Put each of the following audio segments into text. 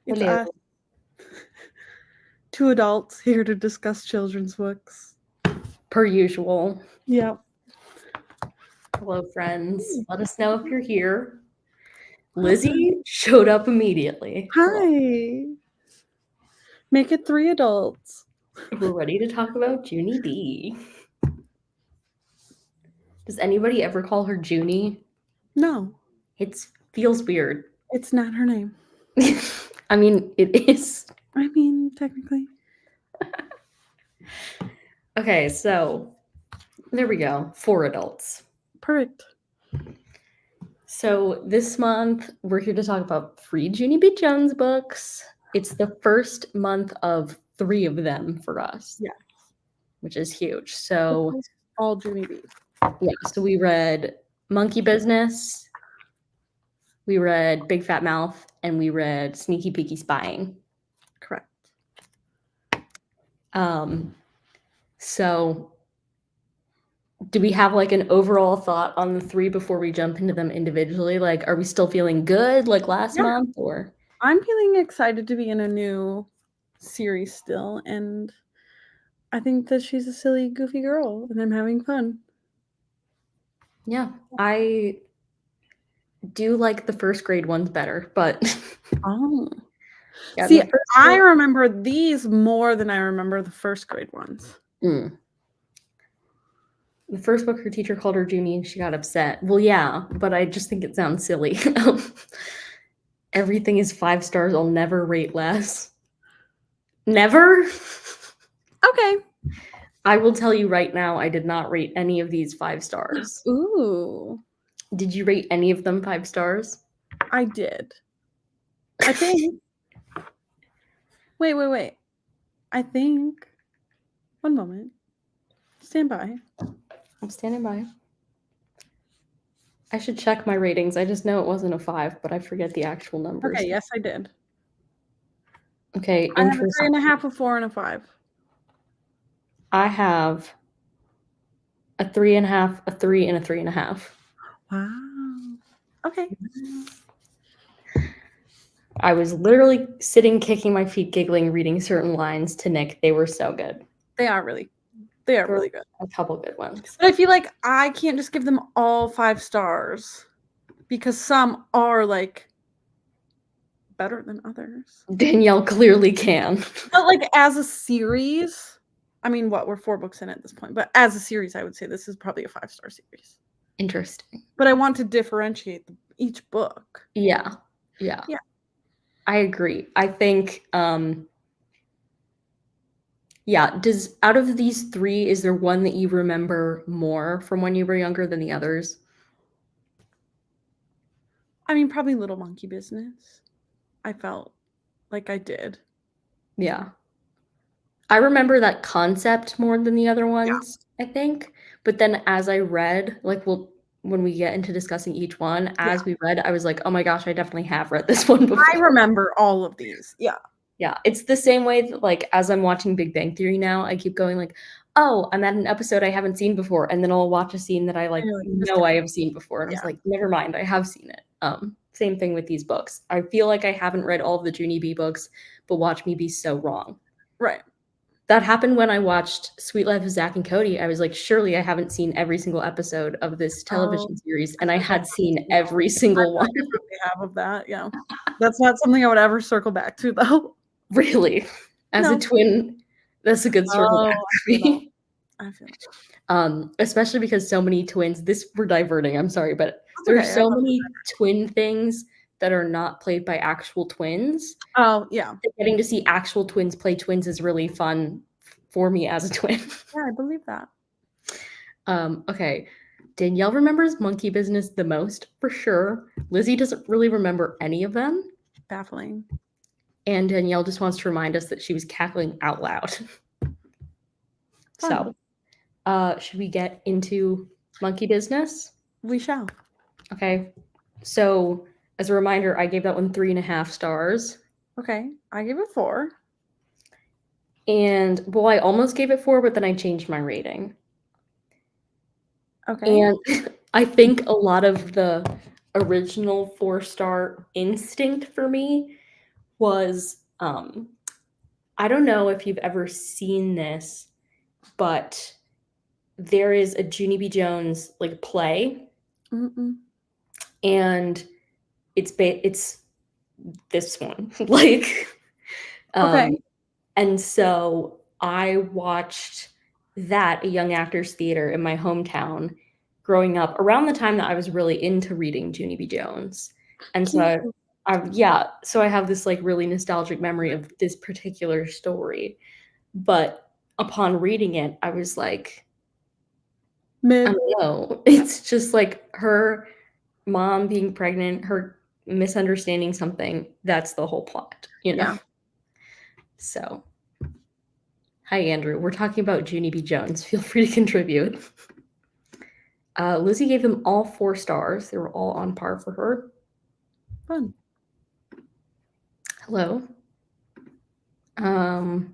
It's Hello. us. Two adults here to discuss children's books. Per usual. Yeah. Hello, friends. Let us know if you're here. Lizzie showed up immediately. Hi. Make it three adults. We're ready to talk about Junie B. Does anybody ever call her Junie? No, It feels weird. it's not her name. I mean, it is. I mean, technically. Okay, so there we go. 4 adults. Perfect. So this month, we're here to talk about 3 Junie B. Jones books. It's the first month of 3 of them for us. Yeah. Which is huge. So all Junie B. Yeah, so we read Monkey Business, we read Big Fat Mouth, and we read Sneaky Peeky Spying. Correct. So do we have like an overall thought on the 3 before we jump into them individually? Like, are we still feeling good like last month, or? I'm feeling excited to be in a new series still, and I think that she's a silly, goofy girl, and I'm having fun. Yeah, I do like the first grade ones better, but Oh. yeah, See, I remember these more than I remember the first grade ones. The first book, her teacher called her Junie and she got upset. Well, yeah, but I just think it sounds silly. Everything is 5 stars. I'll never rate less. Never? Okay. I will tell you right now, I did not rate any of these 5 stars. Ooh. Did you rate any of them 5 stars? I did. I think. Wait. I think. One moment. Stand by. I'm standing by. I should check my ratings. I just know it wasn't a 5, but I forget the actual numbers. Okay, yes, I did. Okay, I have a 3.5, a 4, and a 5. I have a 3.5, a 3, and a 3.5. Wow. Okay. I was literally sitting, kicking my feet, giggling, reading certain lines to Nick. They were so good. They are really good. A couple good ones. But I feel like I can't just give them all 5 stars because some are like better than others. Danielle clearly can. But like as a series, I mean, we're 4 books in at this point, but as a series, I would say this is probably a 5-star series. Interesting. But I want to differentiate each book. Yeah. I agree. I think, out of these 3, is there one that you remember more from when you were younger than the others? I mean, probably Little Monkey Business. I felt like I did. Yeah. I remember that concept more than the other ones, I think. But then as I read, when we get into discussing each one, as we read, I was like, oh my gosh, I definitely have read this one before. I remember all of these. Yeah. Yeah. It's the same way that, like, as I'm watching Big Bang Theory now, I keep going like, oh, I'm at an episode I haven't seen before. And then I'll watch a scene that I know I have seen before. And I was like, never mind, I have seen it. Same thing with these books. I feel like I haven't read all of the Junie B books, but watch me be so wrong. Right. That happened when I watched Sweet Life of Zack and Cody. I was like, surely I haven't seen every single episode of this television series, and I had seen every single one. I definitely have of that, yeah. That's not something I would ever circle back to, though. Really? As a twin, that's a good circle back for me. I feel especially because so many twins, we're diverting, I'm sorry, but there are so many twin things that are not played by actual twins. Oh, yeah. Getting to see actual twins play twins is really fun for me as a twin. Yeah, I believe that. Okay. Danielle remembers Monkey Business the most, for sure. Lizzie doesn't really remember any of them. Baffling. And Danielle just wants to remind us that she was cackling out loud. Fun. So, should we get into Monkey Business? We shall. Okay. So, as a reminder, I gave that one 3.5 stars. Okay. I gave it 4. And, well, I almost gave it 4, but then I changed my rating. Okay. And I think a lot of the original 4-star instinct for me was I don't know if you've ever seen this, but there is a Junie B. Jones like play, and it's this one like Okay. and so I watched that at Young Actors Theater in my hometown growing up around the time that I was really into reading Junie B. Jones. And so Cute. so I have this like really nostalgic memory of this particular story. But upon reading it, I was like, I Mid. don't know. It's just like her mom being pregnant, her misunderstanding something. That's the whole plot, you know? Yeah. So, hi, Andrew. We're talking about Junie B. Jones. Feel free to contribute. Lizzie gave them all 4 stars. They were all on par for her. Fun. Hello. The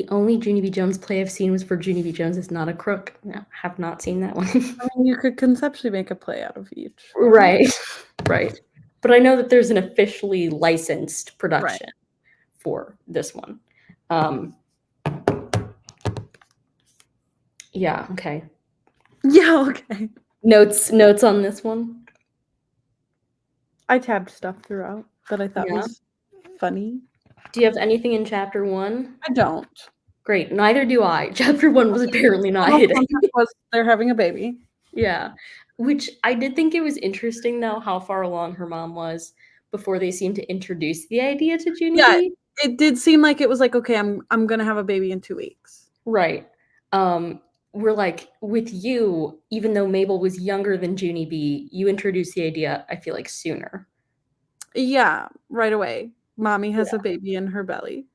only Junie B. Jones play I've seen was for Junie B. Jones is Not a Crook. No, have not seen that one. I mean, you could conceptually make a play out of each. Right. Right. But I know that there's an officially licensed production for this one. Yeah, okay. Yeah, okay. Notes on this one? I tabbed stuff throughout that I thought Yeah. was funny. Do you have anything in chapter 1? I don't. Great. Neither do I. Chapter 1 was apparently not hitting. Was they're having a baby. Yeah. Which I did think it was interesting, though, how far along her mom was before they seemed to introduce the idea to Junie B. It did seem like it was like, okay, I'm gonna have a baby in 2 weeks. Right. We're like, with you, even though Mabel was younger than Junie B, you introduced the idea, I feel like, sooner. Yeah, right away. Mommy has a baby in her belly.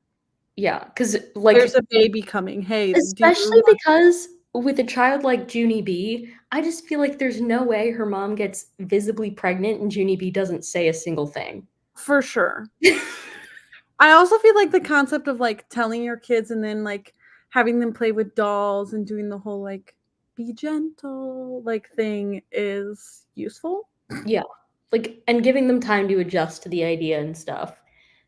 Yeah, because like there's a baby coming. Hey, especially because with a child like Junie B, I just feel like there's no way her mom gets visibly pregnant and Junie B doesn't say a single thing. For sure. I also feel like the concept of like telling your kids and then like having them play with dolls and doing the whole like be gentle like thing is useful. Yeah. Like, and giving them time to adjust to the idea and stuff.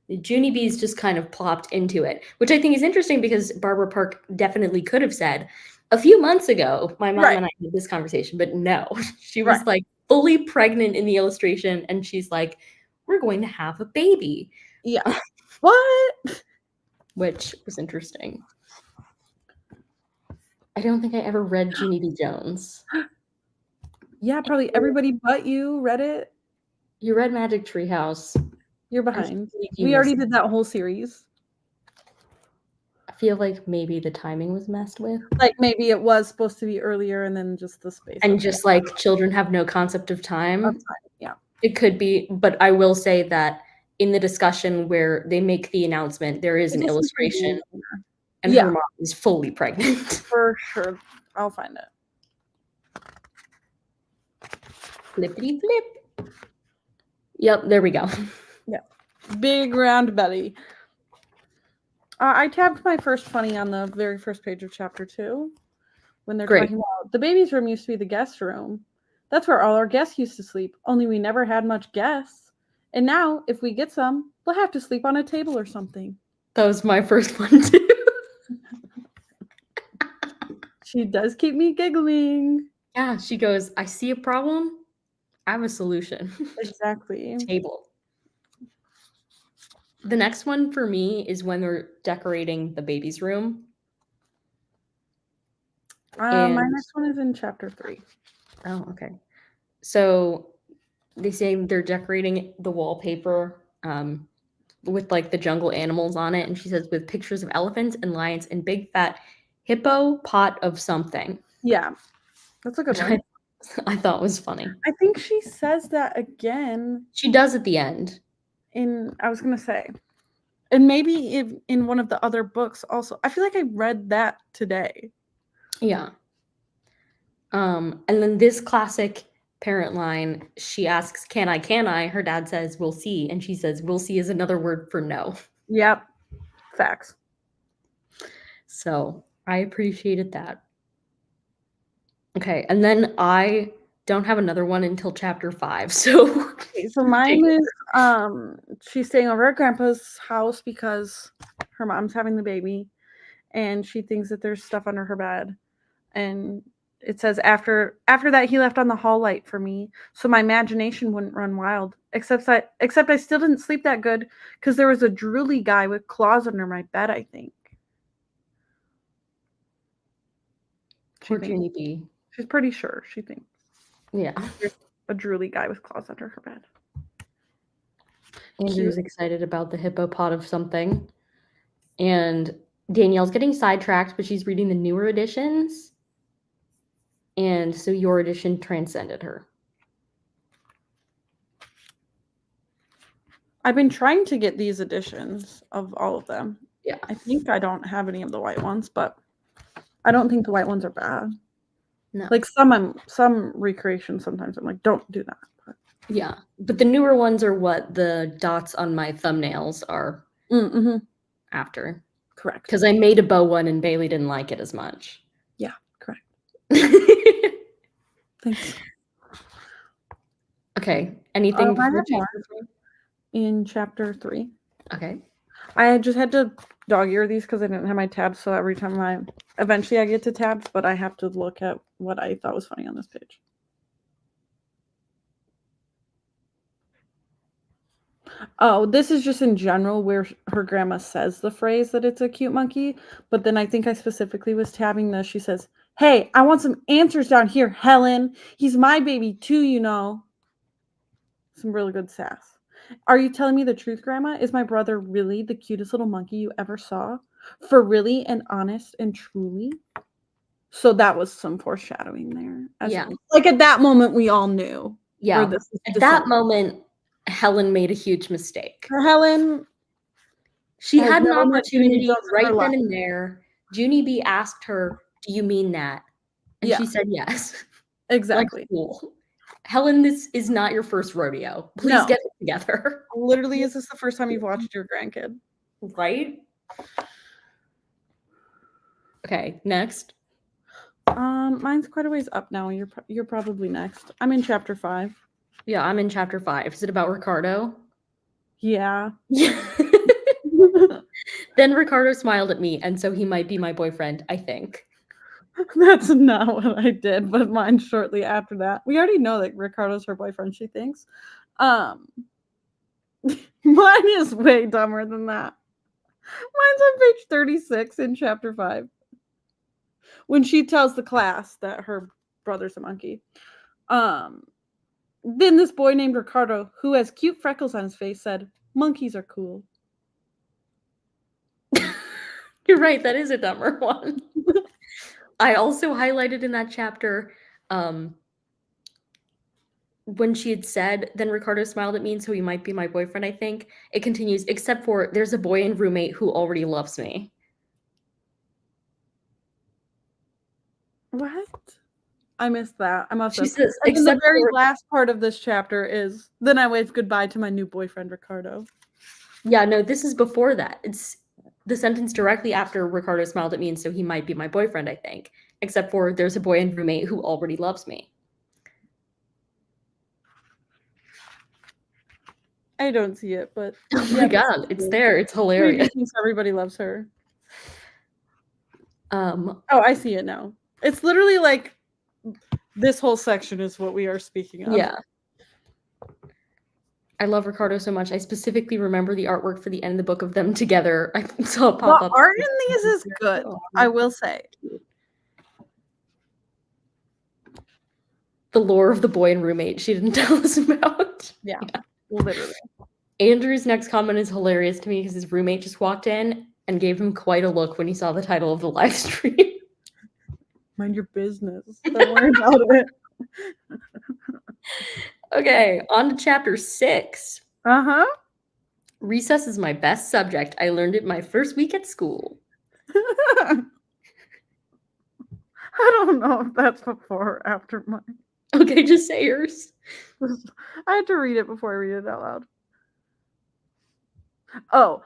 Junie B's just kind of plopped into it, which I think is interesting because Barbara Park definitely could have said a few months ago, my mom and I had this conversation, but no, she was like fully pregnant in the illustration and she's like, we're going to have a baby. Yeah. What? Which was interesting. I don't think I ever read Junie B. Jones. Yeah, probably everybody but you read it. You read Magic Treehouse. You're behind. We already did that whole series. I feel like maybe the timing was messed with. Like maybe it was supposed to be earlier and then just the space. And just like children have no concept of time. Yeah. It could be, but I will say that in the discussion where they make the announcement, there is an illustration and her mom is fully pregnant. For sure. I'll find it. Flippity flip. Yep, there we go. Yeah. Big round belly. I tabbed my first funny on the very first page of chapter 2 when they're talking about the baby's room used to be the guest room. That's where all our guests used to sleep, only we never had much guests. And now, if we get some, they'll have to sleep on a table or something. That was my first one, too. She does keep me giggling. Yeah, she goes, I see a problem. I have a solution. Exactly. Table. The next one for me is when they're decorating the baby's room. My next one is in chapter 3. Oh, okay. So they say they're decorating the wallpaper with like the jungle animals on it. And she says with pictures of elephants and lions and big fat hippo pot of something. Yeah. That's a good one. I thought was funny. I think she says that again. She does at the end. I was going to say, and maybe in one of the other books also. I feel like I read that today. Yeah. And then this classic parent line, she asks, can I? Her dad says, we'll see. And she says, we'll see is another word for no. Yep. Facts. So I appreciated that. Okay. And then I don't have another one until chapter 5, so Okay, so mine is she's staying over at Grandpa's house because her mom's having the baby, and she thinks that there's stuff under her bed, and it says after that he left on the hall light for me, so my imagination wouldn't run wild. Except I still didn't sleep that good because there was a drooly guy with claws under my bed. I think. Poor Junie B. She's pretty sure. She thinks. Yeah. There's a drooly guy with claws under her bed. Andrew's excited about the hippo pot of something. And Danielle's getting sidetracked, but she's reading the newer editions. And so your edition transcended her. I've been trying to get these editions of all of them. Yeah. I think I don't have any of the white ones, but I don't think the white ones are bad. No. Like some recreations sometimes I'm like, don't do that. But. Yeah. But the newer ones are what the dots on my thumbnails are after. Correct. Because I made a bow one and Bailey didn't like it as much. Yeah, correct. Thanks. Okay. Anything in chapter 3? Okay. I just had to dog ear these because I didn't have my tabs, so every time eventually I get to tabs, but I have to look at what I thought was funny on this page. Oh, this is just in general where her grandma says the phrase that it's a cute monkey, but then I think I specifically was tabbing this. She says, "Hey, I want some answers down here, Helen. He's my baby too, you know." Some really good sass. "Are you telling me the truth, Grandma? Is my brother really the cutest little monkey you ever saw? For really and honest and truly?" So that was some foreshadowing there. Yeah. Like at that moment, we all knew. Yeah. At that moment, Helen made a huge mistake. Helen. She had an opportunity right then and there. Junie B asked her, "Do you mean that?" And she said yes. Exactly. Like, cool. Helen, this is not your first rodeo. Please get it together. Literally, is this the first time you've watched your grandkid? Right? Okay, next. Mine's quite a ways up now. You're probably next. I'm in chapter 5. Yeah, I'm in chapter 5. Is it about Ricardo? Yeah. Then Ricardo smiled at me, and so he might be my boyfriend, I think. That's not what I did, but mine shortly after that. We already know that Ricardo's her boyfriend, she thinks. Mine is way dumber than that. Mine's on page 36 in chapter 5. When she tells the class that her brother's a monkey. Then this boy named Ricardo, who has cute freckles on his face, said, "Monkeys are cool." You're right, that is a dumber one. I also highlighted in that chapter when she had said, "Then Ricardo smiled at me, and so he might be my boyfriend, I think." It continues, "Except for there's a boy and roommate who already loves me." What? I missed that. I must have. She says, the very last part of this chapter is, "Then I waved goodbye to my new boyfriend, Ricardo." Yeah, no, this is before that. It's the sentence directly after Ricardo smiled at me, and so he might be my boyfriend, I think. Except for there's a boy and roommate who already loves me. I don't see it, but oh my god, it's there. It's hilarious. Everybody loves her. Oh, I see it now. It's literally like this whole section is what we are speaking of. Yeah. I love Ricardo so much. I specifically remember the artwork for the end of the book of them together. I saw it pop up. The art in these is good, I will say. The lore of the boy and roommate she didn't tell us about. Yeah. Literally. Andrew's next comment is hilarious to me because his roommate just walked in and gave him quite a look when he saw the title of the live stream. Mind your business. Don't worry about it. Okay, on to chapter 6. Uh-huh. Recess is my best subject. I learned it my first week at school. I don't know if that's before or after mine. Okay, just say yours. I had to read it before I read it out loud. Oh,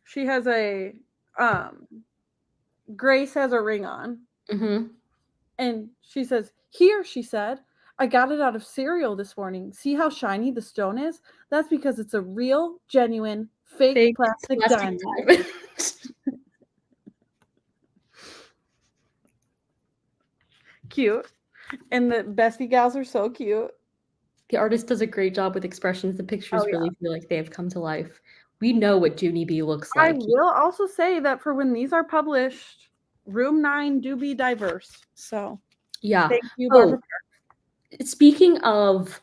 she has a Grace has a ring on. Mm-hmm. And she says, "Here," she said. "I got it out of cereal this morning. See how shiny the stone is? That's because it's a real, genuine, fake plastic diamond." Cute. And the bestie gals are so cute. The artist does a great job with expressions. The pictures really feel like they have come to life. We know what Junie B looks like. I will also say that for when these are published, Room 9 do be diverse. So yeah. Thank you, Barbara. Speaking of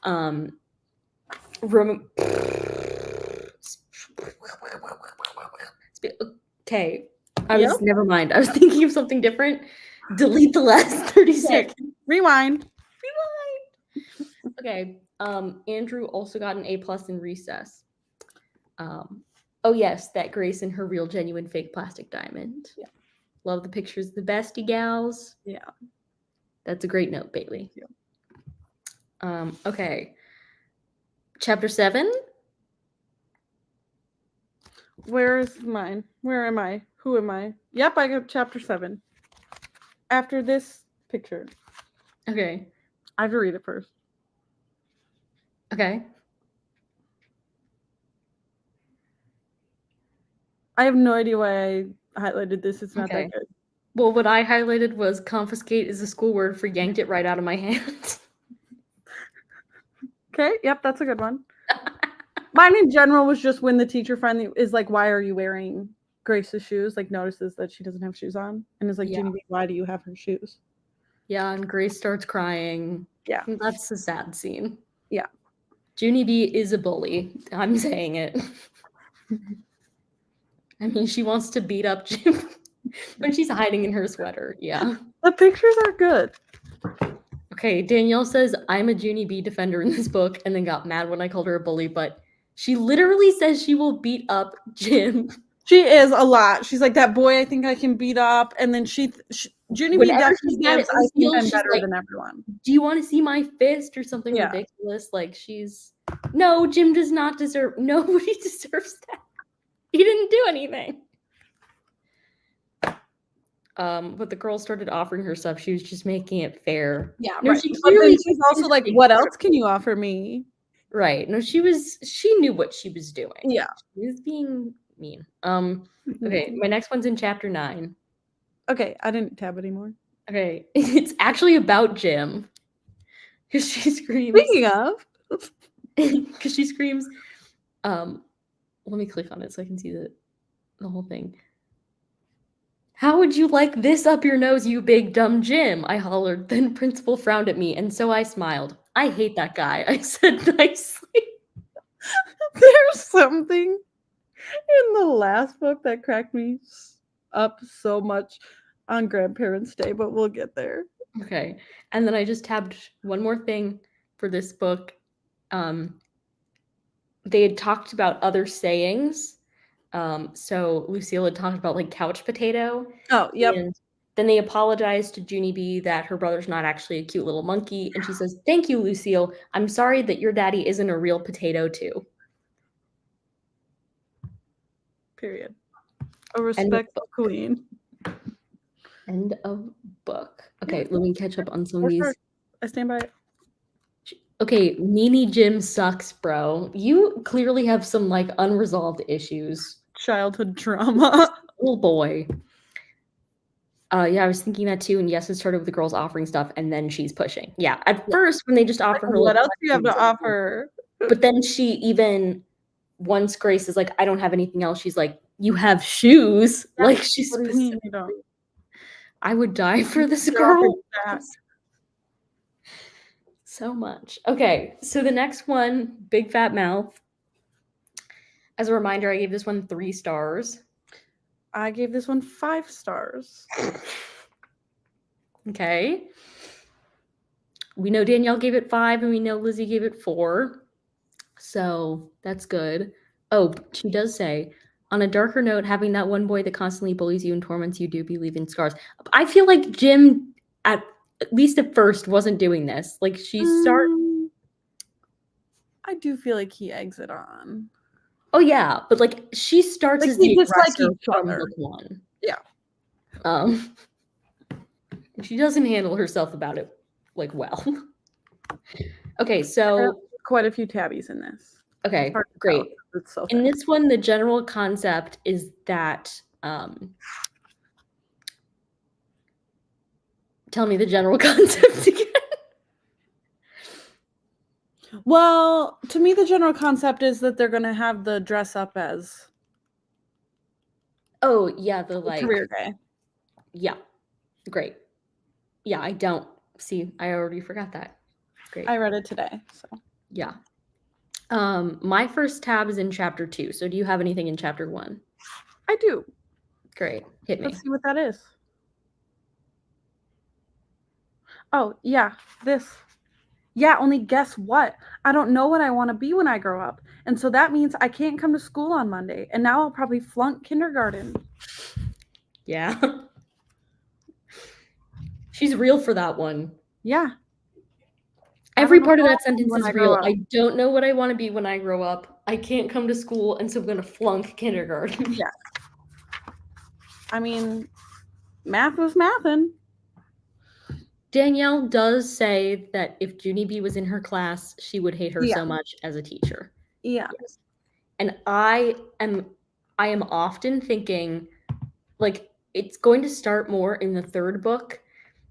okay. Never mind. I was thinking of something different. Delete the last 30 seconds. Rewind. Okay. Andrew also got an A+ in Recess. Oh yes, that Grace and her real, genuine, fake plastic diamond. Yeah. Love the pictures of the bestie gals. Yeah. That's a great note, Bailey. Yeah. Okay. Chapter 7. Where is mine? Where am I? Who am I? Yep, I got chapter 7. After this picture. Okay. I have to read it first. Okay. I have no idea why I highlighted this. It's not that good. Well, what I highlighted was confiscate is a school word for yanked it right out of my hand. Okay, yep, that's a good one. Mine in general was just when the teacher finally is like, "Why are you wearing Grace's shoes?" Like notices that she doesn't have shoes on and is like, "Junie, why do you have her shoes?" Yeah, and Grace starts crying. Yeah. That's a sad scene. Yeah. Junie B is a bully. I'm saying it. I mean, she wants to beat up Jim when she's hiding in her sweater. Yeah. The pictures are good. Okay, Danielle says, "I'm a Junie B defender in this book," and then got mad when I called her a bully, but she literally says she will beat up Jim. She is a lot. She's like, "That boy I think I can beat up," and then Junie B definitely gives, "I think I'm better than everyone. Do you want to see my fist?" or something ridiculous. Like no, Jim does not deserve, nobody deserves that. He didn't do anything. But the girl started offering her stuff. She was just making it fair. Yeah, no, right. She's also like, "What else can you offer me?" Right. No, she knew what she was doing. Yeah. She was being mean. Okay, my next one's in chapter 9. Okay, I didn't tab anymore. Okay. It's actually about Jim. Because she screams. Speaking of. Because she screams, let me click on it so I can see the whole thing. "How would you like this up your nose, you big dumb Jim?" I hollered. Then Principal frowned at me, and so I smiled. "I hate that guy," I said nicely. There's something in the last book that cracked me up so much on Grandparents' Day, but we'll get there. Okay. And then I just tabbed one more thing for this book. They had talked about other sayings. So Lucille had talked about like couch potato. Oh, yep. And then they apologized to Junie B that her brother's not actually a cute little monkey. And she says, "Thank you, Lucille. I'm sorry that your daddy isn't a real potato too." Period. A respectful queen. End of book. Okay, let me catch up on some of these. I stand by it. Okay, Nene Jim sucks, bro. You clearly have some like unresolved issues. Childhood trauma. Little boy. Yeah, I was thinking that too. And yes, it started with the girls offering stuff, and then she's pushing. Yeah, at first when they just offer her, what else do you have to offer? But then she even, once Grace is like, "I don't have anything else," she's like, "You have shoes." Yeah, like she's. I would die for this girl. So much. Okay, so the next one, Big Fat Mouth. As a reminder, I gave this one 3 stars. I gave this one 5 stars. Okay. We know Danielle gave it 5, and we know Lizzie gave it 4. So that's good. Oh, she does say, "On a darker note, having that one boy that constantly bullies you and torments you do be leaving scars." I feel like Jim, at least at first, wasn't doing this. Like I do feel like he eggs it on. Oh yeah, but like she starts as the aggressor from book 1. Yeah. She doesn't handle herself about it like well. Okay, so quite a few tabbies in this. Okay, great. It's so in this one, the general concept is that tell me the general concept again. Well, to me, the general concept is that they're going to have the dress up as. Oh, yeah, the like career day. Yeah, great. Yeah, I don't see. I already forgot that. Great. I read it today, so yeah. My first tab is in chapter 2. So do you have anything in chapter 1? I do. Great. Hit me. Let's see what that is. Oh, yeah, this. Yeah, only guess what? I don't know what I want to be when I grow up. And so that means I can't come to school on Monday. And now I'll probably flunk kindergarten. Yeah. She's real for that one. Yeah. Every part of that sentence is real. I don't know what I want to be when I grow up. I can't come to school, and so I'm going to flunk kindergarten. Yeah. I mean, math was mathin'. Danielle does say that if Junie B was in her class, she would hate her so much as a teacher. Yeah. Yes. And I am often thinking, like, it's going to start more in the 3rd book.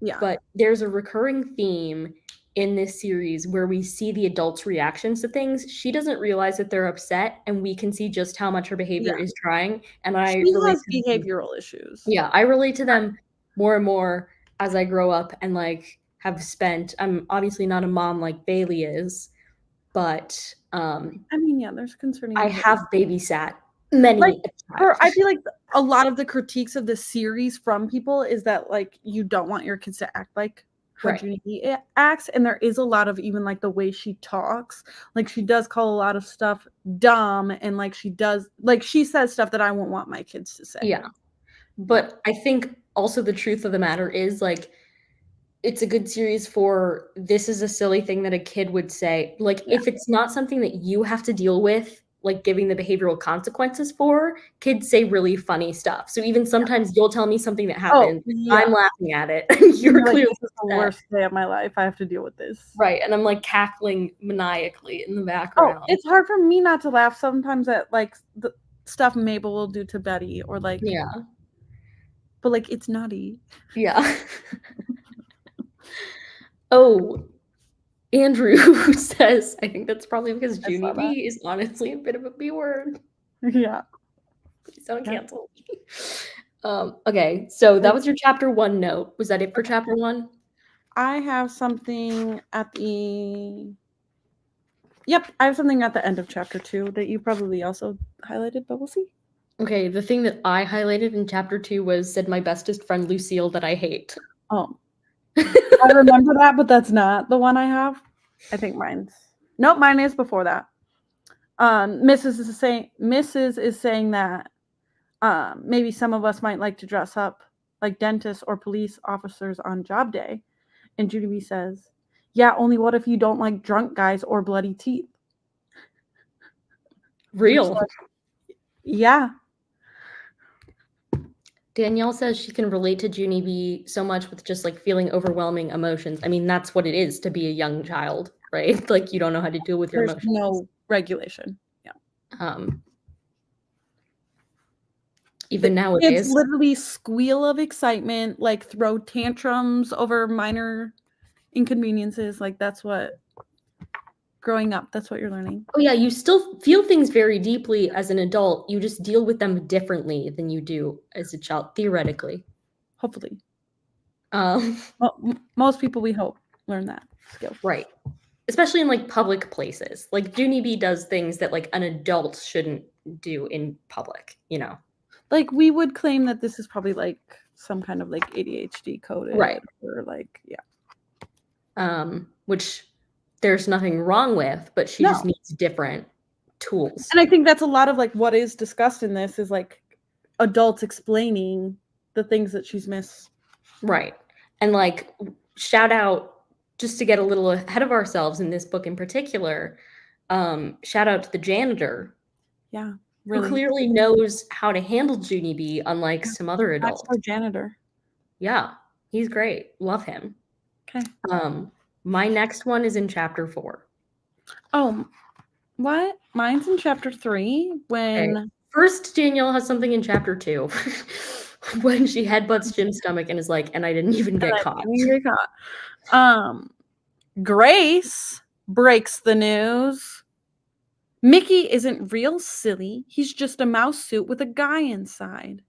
Yeah. But there's a recurring theme in this series where we see the adults' reactions to things. She doesn't realize that they're upset, and we can see just how much her behavior is trying. And she has behavioral issues. Yeah, I relate to them more and more as I grow up and like have spent. I'm obviously not a mom like Bailey is, but I mean, yeah, there's concerning. I have babysat many. I feel like a lot of the critiques of the series from people is that like you don't want your kids to act like how Junie acts, and there is a lot of even like the way she talks. Like she does call a lot of stuff dumb, and like she says stuff that I won't want my kids to say. Yeah, but I think also the truth of the matter is like it's a good series for this is a silly thing that a kid would say. Like if it's not something that you have to deal with, like giving the behavioral consequences for, kids say really funny stuff. So even sometimes you'll tell me something that happened, I'm laughing at it. You're clearly this is the worst day of my life. I have to deal with this. Right. And I'm like cackling maniacally in the background. Oh, it's hard for me not to laugh sometimes at like the stuff Mabel will do to Betty or like but like it's naughty. Yeah. Oh, Andrew says, I think that's probably because Junie B is honestly a bit of a B word. Yeah. Please don't cancel me. Okay, so that was your chapter 1 note. Was that it for chapter 1? I have something at the I have something at the end of chapter 2 that you probably also highlighted, but we'll see. Okay, the thing that I highlighted in chapter 2 was said my bestest friend Lucille that I hate. Oh. I remember that, but that's not the one I have. I think mine is before that. Mrs. is saying that maybe some of us might like to dress up like dentists or police officers on job day. And Junie B says, yeah, only what if you don't like drunk guys or bloody teeth? Real. Yeah. Danielle says she can relate to Junie B so much with just like feeling overwhelming emotions. I mean, that's what it is to be a young child, right? Like you don't know how to deal with your emotions. No regulation. Yeah. Even nowadays, it's literally squeal of excitement, like throw tantrums over minor inconveniences. Like that's what growing up, that's what you're learning. Oh yeah, you still feel things very deeply as an adult. You just deal with them differently than you do as a child, theoretically. Hopefully. Well, most people, we hope, learn that skill. Right. Especially in like public places. Like Junie B does things that like an adult shouldn't do in public, you know. Like we would claim that this is probably like some kind of like ADHD coded. Right. Or like, which there's nothing wrong with, but she just needs different tools. And I think that's a lot of like what is discussed in this is like adults explaining the things that she's missed. Right. And like shout out, just to get a little ahead of ourselves in this book in particular, shout out to the janitor. Yeah. Really. Who clearly knows how to handle Junie B, unlike some other adults. That's our janitor. Yeah. He's great. Love him. Okay. My next one is in chapter 4. Oh, what? Mine's in chapter 3 when... Okay. First, Danielle has something in chapter 2 when she headbutts Jim's stomach and is like, and I didn't even get caught. Grace breaks the news. Mickey isn't real silly. He's just a mouse suit with a guy inside.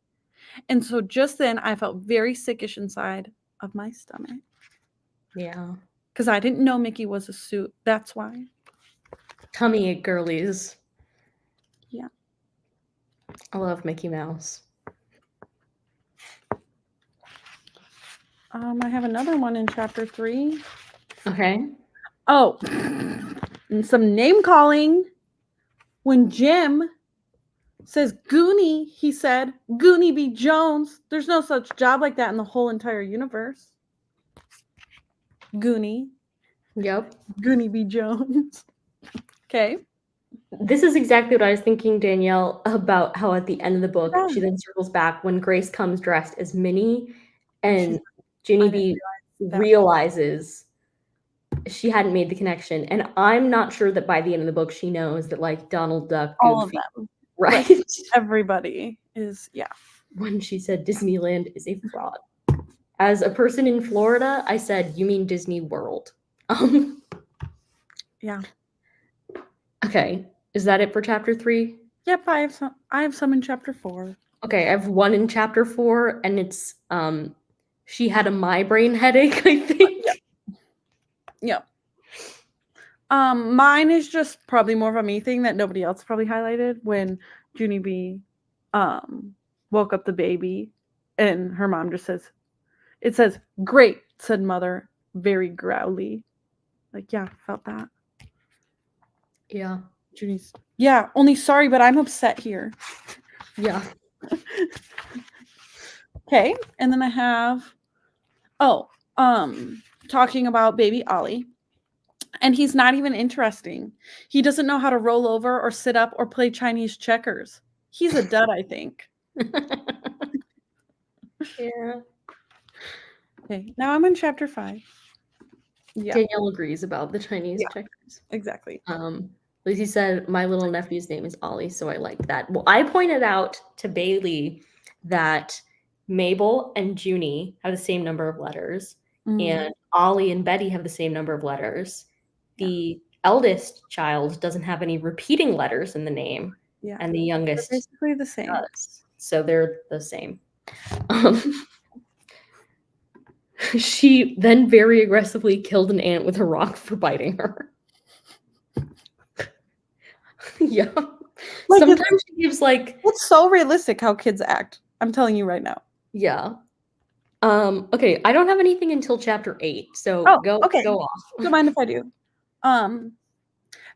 And so just then I felt very sickish inside of my stomach. Yeah. Because I didn't know Mickey was a suit. That's why. Tummy ache girlies. Yeah. I love Mickey Mouse. I have another one in chapter 3. Okay. Oh, and some name calling. When Jim says Goonie, he said, Goonie B. Jones. There's no such job like that in the whole entire universe. Goonie. Yep. Goonie B. Jones. Okay. This is exactly what I was thinking, Danielle, about how at the end of the book, she then circles back when Grace comes dressed as Minnie and Junie B realizes she hadn't made the connection. And I'm not sure that by the end of the book, she knows that like Donald Duck, Goofy, all of them. right? Everybody is, yeah. When she said Disneyland is a fraud. As a person in Florida, I said, you mean Disney World. Yeah. Okay. Is that it for chapter 3? Yep, I have some in chapter 4. Okay, I have one in chapter 4, and it's she had a migraine headache, I think. Yep. Mine is just probably more of a me thing that nobody else probably highlighted when Junie B woke up the baby and her mom just says, it says, great, said mother, very growly. Like, yeah, felt that. Yeah. Junie's, yeah, only sorry, but I'm upset here. Yeah. Okay, and then I have, talking about baby Ollie. And he's not even interesting. He doesn't know how to roll over or sit up or play Chinese checkers. He's a dud, I think. Yeah. Okay, now I'm in chapter 5. Yeah. Danielle agrees about the Chinese checkers. Exactly. Lizzie said, my little nephew's name is Ollie, so I like that. Well, I pointed out to Bailey that Mabel and Junie have the same number of letters, and Ollie and Betty have the same number of letters. The eldest child doesn't have any repeating letters in the name, and the youngest they're basically the same. Does. So they're the same. She then very aggressively killed an ant with a rock for biting her. Yeah. Like sometimes she gives like... It's so realistic how kids act. I'm telling you right now. Yeah. Okay, I don't have anything until chapter 8, so go off. Don't mind if I do.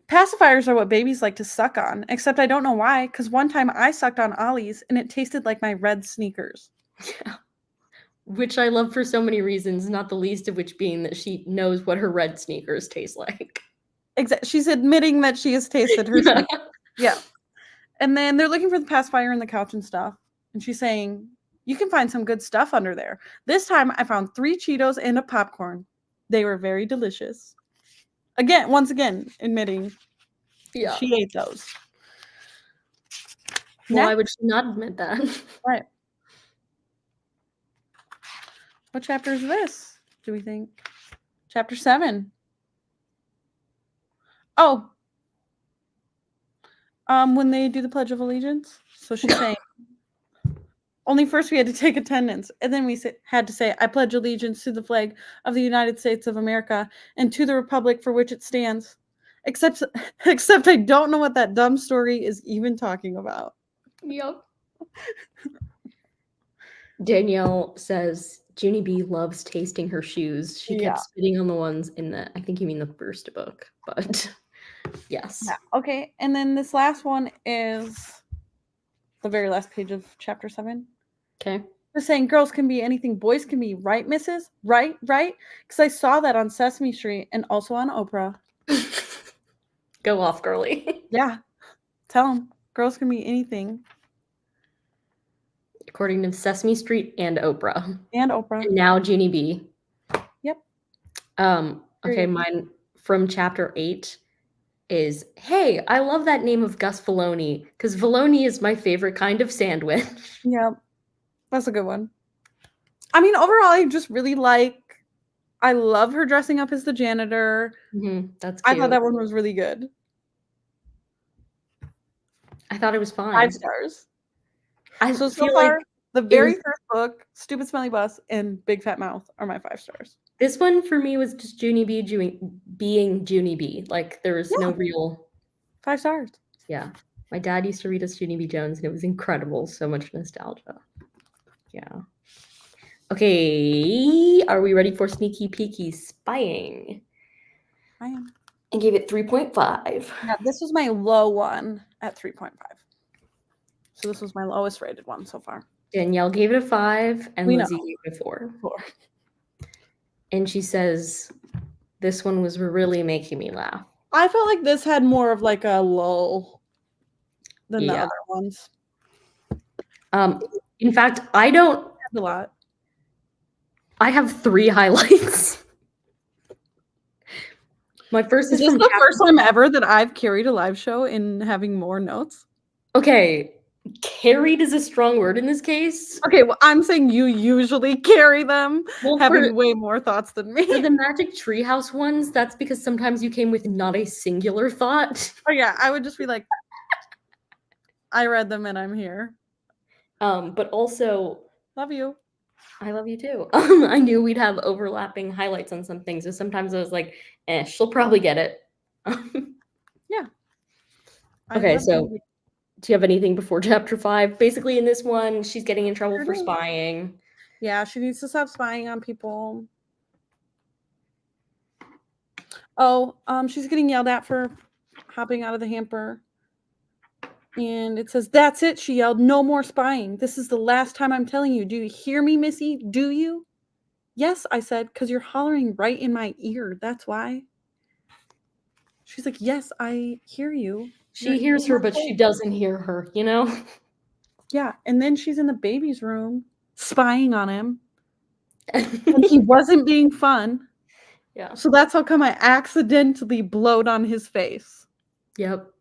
Pacifiers are what babies like to suck on, except I don't know why, because one time I sucked on Ollie's and it tasted like my red sneakers. Yeah. Which I love for so many reasons, not the least of which being that she knows what her red sneakers taste like. Exactly. She's admitting that she has tasted her sneakers. Yeah. And then they're looking for the pacifier in the couch and stuff. And she's saying, you can find some good stuff under there. This time I found 3 Cheetos and a popcorn. They were very delicious. Once again, admitting she ate those. Why would she not admit that? Right. What chapter is this, do we think? Chapter 7. Oh. When they do the Pledge of Allegiance. So she's saying, only first we had to take attendance, and then we had to say, I pledge allegiance to the flag of the United States of America and to the republic for which it stands. Except I don't know what that dumb story is even talking about. Yep. Danielle says Junie B loves tasting her shoes. She kept spitting on the ones in the, I think you mean the first book, but yes. Yeah. Okay, and then this last one is the very last page of chapter 7. Okay. They're saying girls can be anything boys can be, right, missus? Right? Because I saw that on Sesame Street and also on Oprah. Go off, girly. Yeah. Tell them. Girls can be anything. according to Sesame Street and Oprah. And Oprah. And now Junie B. Yep. Okay, mine from chapter 8 is, hey, I love that name of Gus Filoni, because Filoni is my favorite kind of sandwich. Yeah, that's a good one. I mean, overall, I just really I love her dressing up as the janitor. That's cute. I thought that one was really good. I thought it was fine. 5 stars. So far, like the very first book, Stupid Smelly Bus, and Big Fat Mouth are my 5 stars. This one for me was just Junie B being Junie B. Like there was no real 5 stars. Yeah. My dad used to read us Junie B. Jones, and it was incredible. So much nostalgia. Yeah. Okay. Are we ready for Sneaky Peeky Spying? I am. I gave it 3.5. Yeah, this was my low one at 3.5. So this was my lowest rated one so far. Danielle gave it a 5, and Lizzie gave it a 4. And she says, this one was really making me laugh. I felt like this had more of like a lull than the other ones. In fact, I don't. A lot. I have 3 highlights. My first is this the first time ever that I've carried a live show in having more notes? Okay. Carried is a strong word in this case. Okay, well, I'm saying you usually carry them, having way more thoughts than me. For the Magic Treehouse ones, that's because sometimes you came with not a singular thought. Oh yeah, I would just be like, I read them and I'm here. But also, love you. I love you too. I knew we'd have overlapping highlights on some things, so sometimes I was like, she'll probably get it. Yeah. Okay, so do you have anything before chapter 5? Basically, in this one, she's getting in trouble for spying. Yeah, she needs to stop spying on people. Oh, she's getting yelled at for hopping out of the hamper. And it says, that's it, she yelled. No more spying. This is the last time I'm telling you. Do you hear me, Missy? Do you? Yes, I said, because you're hollering right in my ear. That's why. She's like, yes, I hear you. She hears her, but she doesn't hear her, you know? Yeah, and then she's in the baby's room spying on him. And he wasn't being fun. Yeah. So that's how come I accidentally blowed on his face. Yep.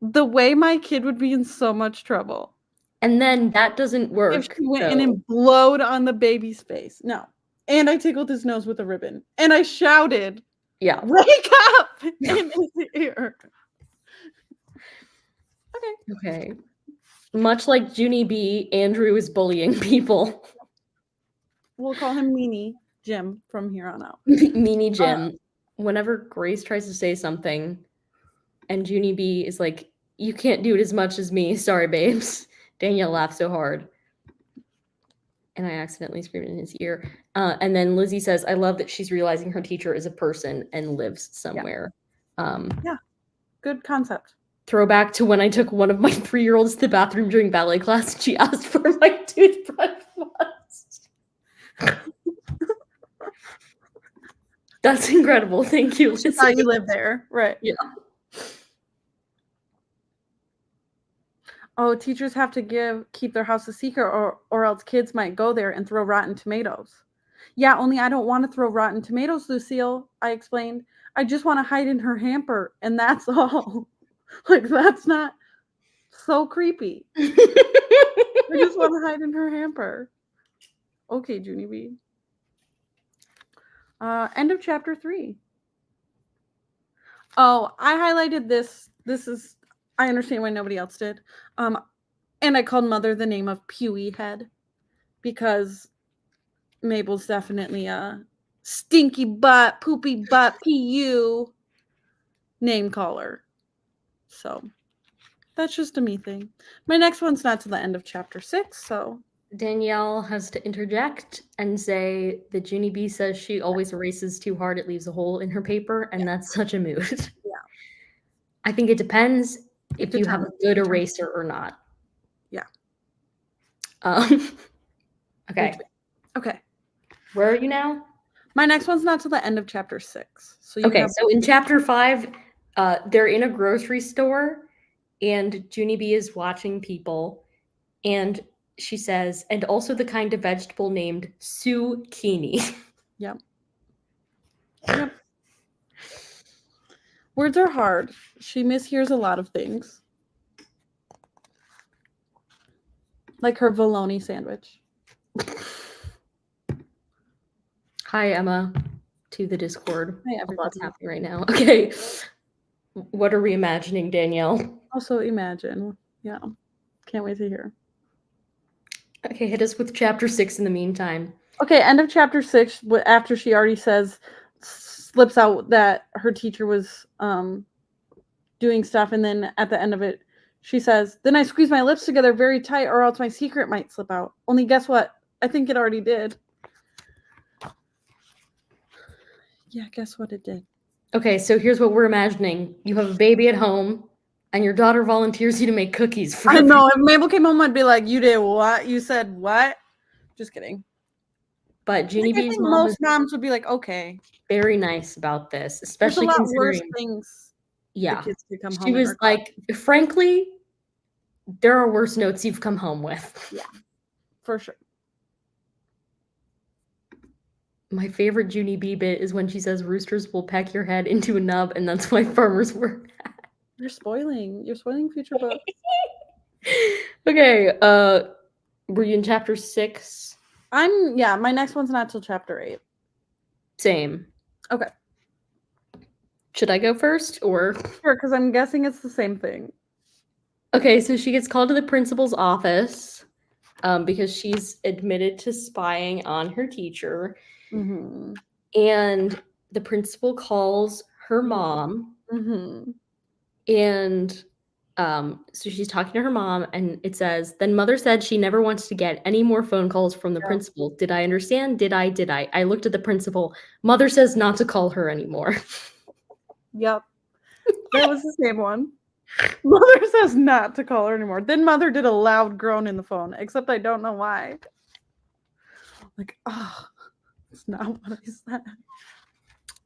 The way my kid would be in so much trouble. And then that doesn't work. If she went in and blowed on the baby's face. No. And I tickled his nose with a ribbon. And I shouted, yeah, wake up in his ear. Okay. Much like Junie B, Andrew is bullying people. We'll call him Meanie Jim from here on out. Meanie Jim. Whenever Grace tries to say something and Junie B is like, you can't do it as much as me. Sorry, babes. Danielle laughed so hard. And I accidentally screamed in his ear. And then Lizzie says, I love that she's realizing her teacher is a person and lives somewhere. Yeah. Good concept. Throwback to when I took one of my 3-year-olds to the bathroom during ballet class and she asked for my toothbrush once. That's incredible. Thank you. That's how you live there. Right. Yeah. Oh, teachers have to keep their house a secret or else kids might go there and throw rotten tomatoes. Yeah, only I don't want to throw rotten tomatoes, Lucille, I explained. I just want to hide in her hamper, and that's all. Like, that's not so creepy. I just want to hide in her hamper. Okay, Junie B. End of chapter 3. Oh, I highlighted this. I understand why nobody else did. And I called Mother the name of Pewy Head because Mabel's definitely a stinky butt, poopy butt, PU name caller. So that's just a me thing. My next one's not to the end of chapter 6, so. Danielle has to interject and say that Junie B says she always erases too hard, it leaves a hole in her paper, and that's such a mood. Yeah. I think it depends if you have a good eraser or not. Yeah. Okay. Okay. Where are you now? My next one's not to the end of chapter 6. So so in chapter 5, they're in a grocery store and Junie B is watching people And she says, and also the kind of vegetable named zucchini. Yep. Words are hard. She mishears a lot of things. Like her bologna sandwich. Hi, Emma, to the Discord. Hi, everybody. What's happening right now? Okay. What are we imagining, Danielle? Also imagine. Yeah. Can't wait to hear. Okay, hit us with chapter 6 in the meantime. Okay, end of chapter 6, after she already slips out that her teacher was doing stuff, and then at the end of it, she says, then I squeeze my lips together very tight or else my secret might slip out. Only guess what? I think it already did. Yeah, guess what it did. Okay, so here's what we're imagining. You have a baby at home, and your daughter volunteers you to make cookies for I know. If Mabel came home, I'd be like, you did what? You said what? Just kidding. But Junie B's mom most moms would be like, okay. Very nice about this, especially There's a lot considering worse things. Yeah. The kids could come home. She was like, frankly, there are worse notes you've come home with. Yeah, for sure. My favorite Junie B bit is when she says roosters will peck your head into a nub, and that's why farmers were mad. You're spoiling future books. Okay, were you in chapter 6? My next one's not till chapter 8. Same. Okay. Should I go first, or? Sure, because I'm guessing it's the same thing. Okay, so she gets called to the principal's office because she's admitted to spying on her teacher. Mm-hmm. And the principal calls her mom. Mm-hmm. And so she's talking to her mom, and it says, then mother said she never wants to get any more phone calls from the principal. Did I understand? Did I? I looked at the principal. Mother says not to call her anymore. Yep. That was the same one. Mother says not to call her anymore. Then mother did a loud groan in the phone, except I don't know why. Like, oh, it's not what I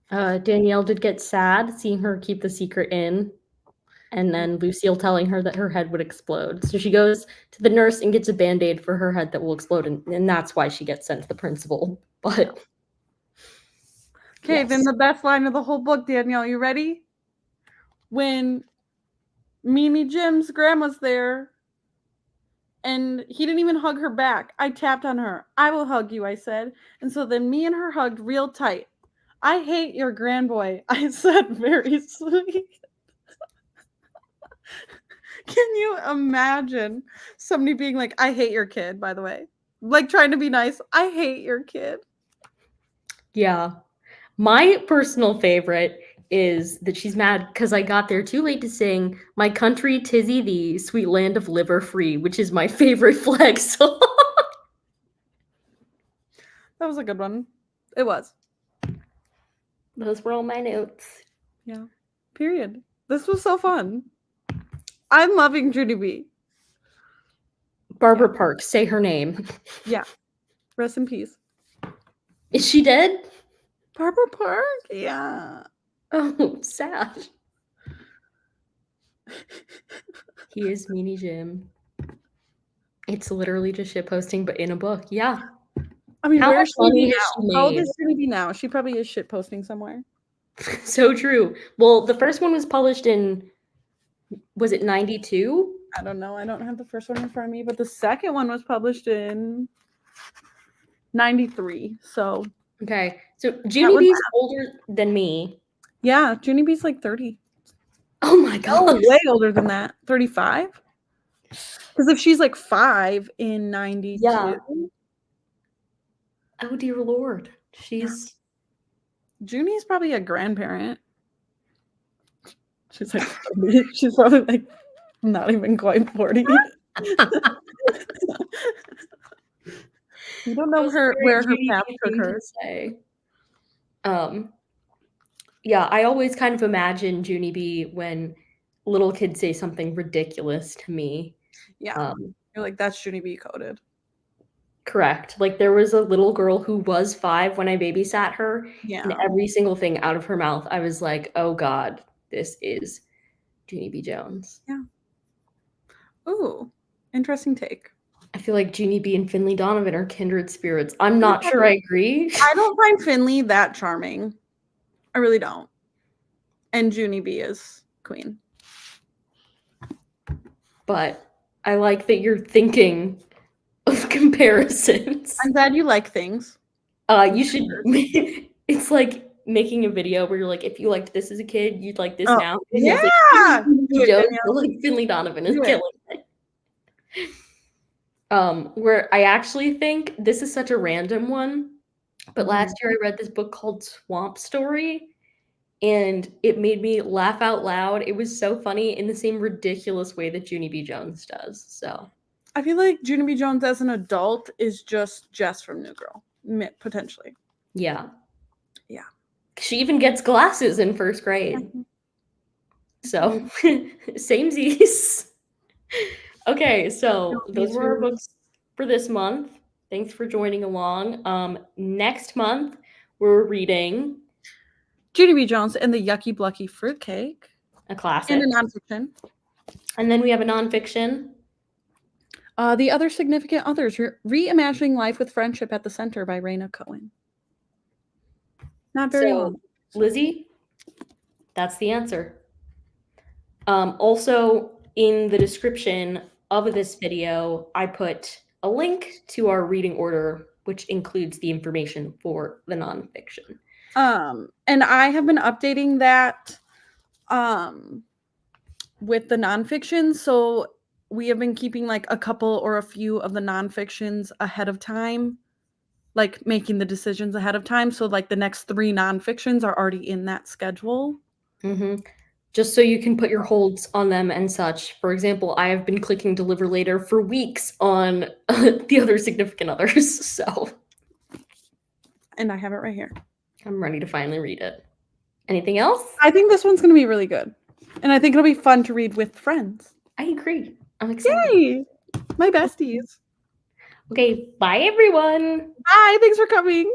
said. Danielle did get sad seeing her keep the secret in, and then Lucille telling her that her head would explode. So she goes to the nurse and gets a Band-Aid for her head that will explode, and that's why she gets sent to the principal. But okay, yes. Then the best line of the whole book, Danielle, you ready? When Mimi Jim's grandma's there, and he didn't even hug her back. I tapped on her. I will hug you, I said. And so then me and her hugged real tight. I hate your grandboy, I said very sweet. Can you imagine somebody being like, I hate your kid, by the way? Like trying to be nice. I hate your kid. Yeah. My personal favorite is that she's mad because I got there too late to sing My Country 'Tis Thee, Sweet Land of Liver Free, which is my favorite flag song. That was a good one. It was. Those were all my notes. Yeah. Period. This was so fun. I'm loving Junie B. Barbara Parks, say her name. Yeah. Rest in peace. Is she dead? Barbara Park? Yeah. Oh, sad. He is Meanie Jim. It's literally just shitposting, but in a book. Yeah. I mean, where is she now? How old is Junie B now? She probably is shitposting somewhere. So true. Well, the first one was published in, was it 92? I don't know. I don't have the first one in front of me, but the second one was published in 93. So. Okay. So Junie B's older than me. Yeah, Junie B's like 30. Oh my god. Oh, way older than that. 35? Because if she's like 5 in 92. Yeah. Oh dear Lord. She's Junie's probably a grandparent. She's like 40. She's probably like not even quite 40. You don't know where her path took her. Yeah, I always kind of imagine Junie B when little kids say something ridiculous to me. Yeah. You're like, that's Junie B coded. Correct. Like there was a little girl who was 5 when I babysat her. Yeah. And every single thing out of her mouth, I was like, oh God, this is Junie B. Jones. Yeah. Ooh, interesting take. I feel like Junie B and Finley Donovan are kindred spirits. I'm not sure I agree. I don't find Finley that charming. I really don't. And Junie B is queen. But I like that you're thinking of comparisons. I'm glad you like things. You should. It's like making a video where you're like, if you liked this as a kid, you'd like this now. And Yeah. Like Finley Donovan is killing it. Where I actually think this is such a random one, but last year I read this book called Swamp Story, and it made me laugh out loud. It was so funny in the same ridiculous way that Junie B. Jones does. So I feel like Junie B. Jones as an adult is just Jess from New Girl, potentially. Yeah. Yeah. She even gets glasses in first grade. So, samesies. Okay, so those were our books for this month. Thanks for joining along. Next month, we're reading Junie B. Jones and the Yucky Blucky Fruitcake. A classic. And a nonfiction. And then we have a nonfiction. The Other Significant Others, Reimagining Life with Friendship at the Center by Rhaina Cohen. Not very long. Lizzie, that's the answer. Also, in the description of this video, I put a link to our reading order, which includes the information for the nonfiction. And I have been updating that with the nonfiction. So we have been keeping like a couple or a few of the nonfictions ahead of time, like making the decisions ahead of time. So like the next 3 nonfictions are already in that schedule. Just so you can put your holds on them and such. For example, I have been clicking deliver later for weeks on The Other Significant Others. So, and I have it right here. I'm ready to finally read it. Anything else? I think this one's going to be really good. And I think it'll be fun to read with friends. I agree. I'm excited. Yay! My besties. Okay, bye everyone. Bye, thanks for coming.